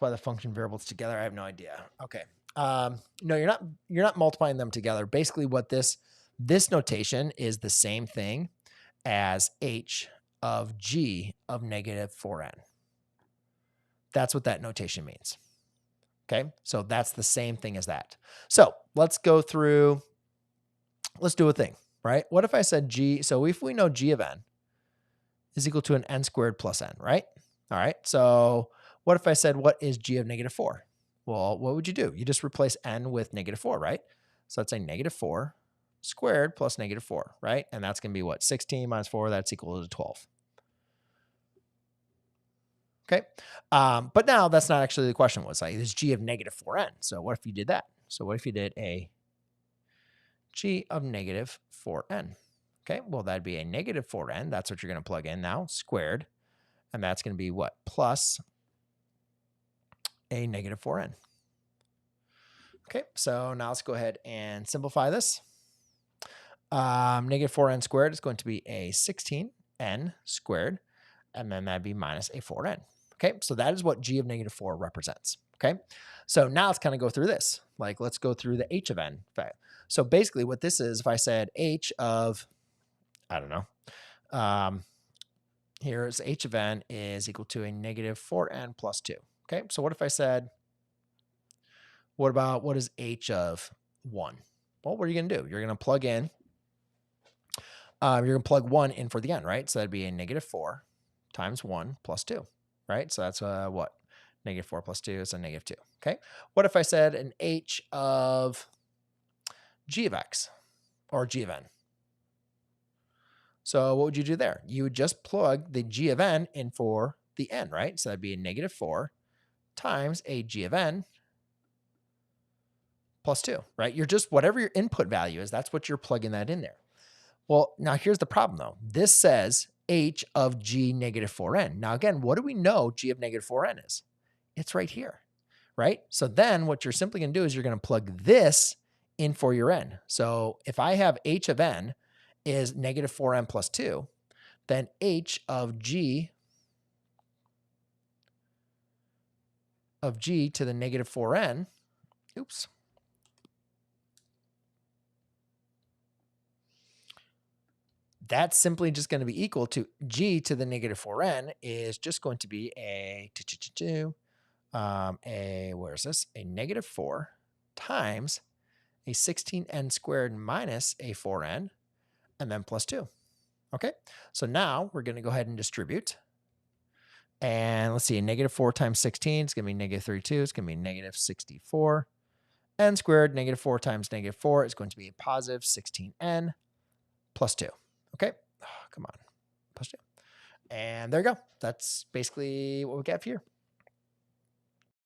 multiply the function variables together? I have no idea. Okay. No, you're not multiplying them together. Basically what this notation is the same thing as h of g of negative 4n. That's what that notation means. Okay. So that's the same thing as that. So let's go through, let's do a thing, right? What if I said g, so if we know g of n is equal to an n squared plus n, right? All right. So what if I said, what is g of negative 4? Well, what would you do? You just replace n with negative 4, right? So that's a negative 4 squared plus negative 4, right? And that's going to be what? 16 minus 4, that's equal to 12. Okay. But now that's not actually the question. Was like, is g of negative 4n. So what if you did that? So what if you did a g of negative 4n? Okay. Well, that'd be a negative 4n. That's what you're going to plug in now, squared. And that's going to be what? Plus a negative 4n. Okay. So now let's go ahead and simplify this. Negative 4n squared is going to be a 16n squared. And then that'd be minus a 4n. Okay, so that is what g of negative 4 represents. Okay, so now let's kind of go through this. Like, let's go through the h of n. So basically what this is, if I said h of, I don't know, here's h of n is equal to a negative 4n plus 2. Okay, so what if I said, what is h of 1? Well, what are you going to do? You're going to plug in, you're going to plug 1 in for the n, right? So that'd be a negative 4 times 1 plus 2. Right? So that's what? Negative 4 plus 2 is a negative 2. Okay. What if I said an h of g of x or g of n? So what would you do there? You would just plug the g of n in for the n, right? So that'd be a negative 4 times a g of n plus 2, right? You're just, whatever your input value is, that's what you're plugging that in there. Well, now here's the problem though. This says h of g negative 4n. Now again, what do we know g of negative 4n is? It's right here, right? So then what you're simply going to do is you're going to plug this in for your n. So if I have h of n is negative 4n plus 2, then h of g to the negative 4n, oops, that's simply just going to be equal to g to the negative 4n is just going to be where is this? A negative 4 times a 16n squared minus a 4n and then plus 2. Okay, so now we're going to go ahead and distribute. And let's see, a negative 4 times 16 is going to be negative 32. It's going to be negative 64. N squared, negative 4 times negative 4 is going to be a positive 16n plus 2. Okay, oh, come on, plus 2. And there you go. That's basically what we got here.